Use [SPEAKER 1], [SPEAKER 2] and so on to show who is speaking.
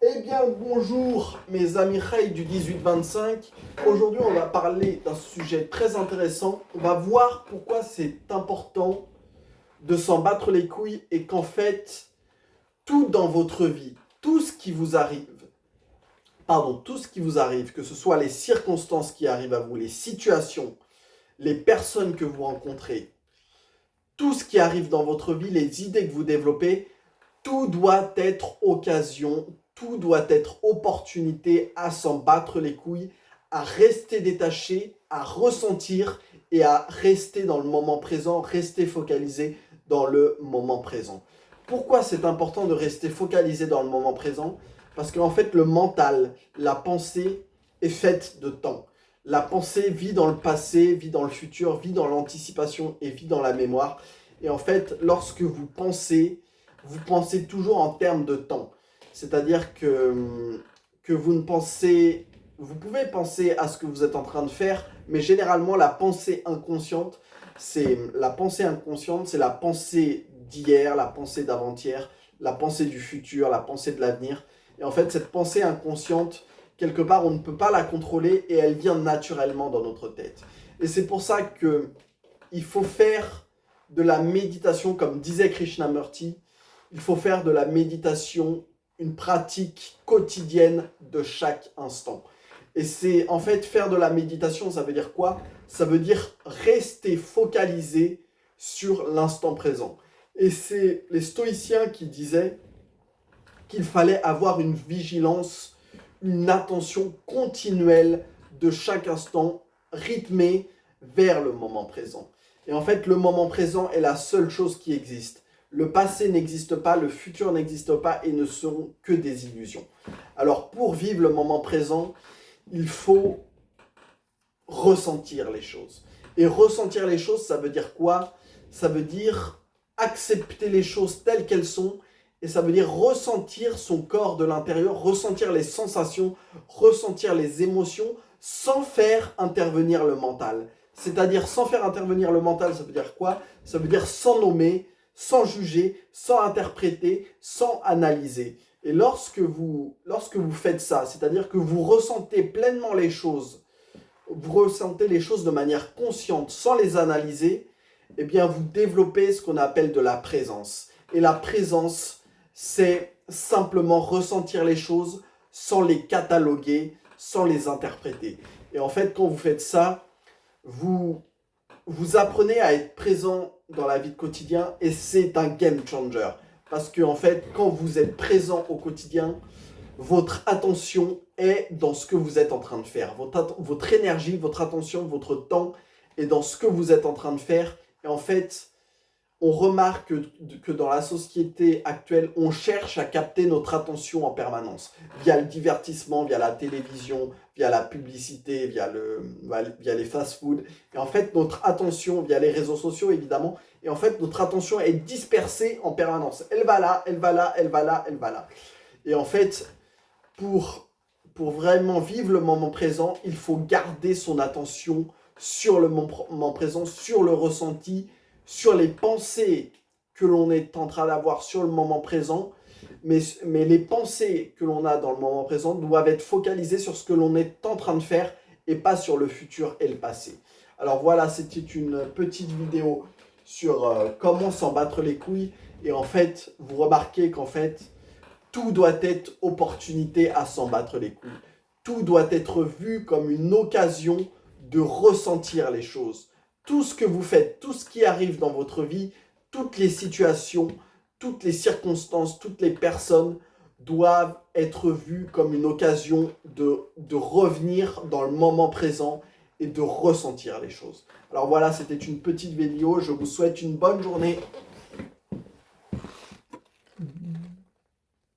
[SPEAKER 1] Eh bien, bonjour mes amis Khaï du 18-25. Aujourd'hui, on va parler d'un sujet très intéressant. On va voir pourquoi c'est important de s'en battre les couilles et qu'en fait, tout dans votre vie, tout ce qui vous arrive, que ce soit les circonstances qui arrivent à vous, les situations, les personnes que vous rencontrez, tout ce qui arrive dans votre vie, les idées que vous développez, tout doit être occasion, tout doit être opportunité à s'en battre les couilles, à rester détaché, à ressentir et à rester dans le moment présent, rester focalisé dans le moment présent. Pourquoi c'est important de rester focalisé dans le moment présent? Parce qu'en fait, le mental, la pensée est faite de temps. La pensée vit dans le passé, vit dans le futur, vit dans l'anticipation et vit dans la mémoire. Et en fait, lorsque vous pensez toujours en termes de temps. C'est-à-dire que vous pouvez penser à ce que vous êtes en train de faire, mais généralement la pensée inconsciente, c'est la pensée d'hier, la pensée d'avant-hier, la pensée du futur, la pensée de l'avenir. Et en fait, cette pensée inconsciente, quelque part, on ne peut pas la contrôler et elle vient naturellement dans notre tête. Et c'est pour ça que il faut faire de la méditation, comme disait Krishnamurti, il faut faire de la méditation une pratique quotidienne de chaque instant. Et c'est en fait faire de la méditation, ça veut dire quoi? Ça veut dire rester focalisé sur l'instant présent. Et c'est les stoïciens qui disaient qu'il fallait avoir une vigilance, une attention continuelle de chaque instant, rythmée vers le moment présent. Et en fait, le moment présent est la seule chose qui existe. Le passé n'existe pas, le futur n'existe pas et ne seront que des illusions. Alors pour vivre le moment présent, il faut ressentir les choses. Et ressentir les choses, ça veut dire quoi? Ça veut dire accepter les choses telles qu'elles sont et ça veut dire ressentir son corps de l'intérieur, ressentir les sensations, ressentir les émotions sans faire intervenir le mental. C'est-à-dire sans faire intervenir le mental, ça veut dire quoi? Ça veut dire sans nommer, sans juger, sans interpréter, sans analyser. Et lorsque vous faites ça, c'est-à-dire que vous ressentez pleinement les choses, vous ressentez les choses de manière consciente, sans les analyser, eh bien vous développez ce qu'on appelle de la présence. Et la présence, c'est simplement ressentir les choses sans les cataloguer, sans les interpréter. Et en fait, quand vous faites ça, vous apprenez à être présent dans la vie de quotidien et c'est un game changer. Parce que en fait, quand vous êtes présent au quotidien, votre attention est dans ce que vous êtes en train de faire. Votre énergie, votre attention, votre temps est dans ce que vous êtes en train de faire. Et en fait, on remarque que dans la société actuelle, on cherche à capter notre attention en permanence, via le divertissement, via la télévision, via la publicité, via les fast-foods. Et en fait, notre attention, via les réseaux sociaux évidemment, et en fait, notre attention est dispersée en permanence. Elle va là, elle va là, elle va là, elle va là. Et en fait, pour vraiment vivre le moment présent, il faut garder son attention sur le moment présent, sur le ressenti, sur les pensées que l'on est en train d'avoir sur le moment présent, mais les pensées que l'on a dans le moment présent doivent être focalisées sur ce que l'on est en train de faire et pas sur le futur et le passé. Alors voilà, c'était une petite vidéo sur comment s'en battre les couilles. Et en fait, vous remarquez qu'en fait, tout doit être opportunité à s'en battre les couilles. Tout doit être vu comme une occasion de ressentir les choses. Tout ce que vous faites, tout ce qui arrive dans votre vie, toutes les situations, toutes les circonstances, toutes les personnes doivent être vues comme une occasion de revenir dans le moment présent et de ressentir les choses. Alors voilà, c'était une petite vidéo. Je vous souhaite une bonne journée.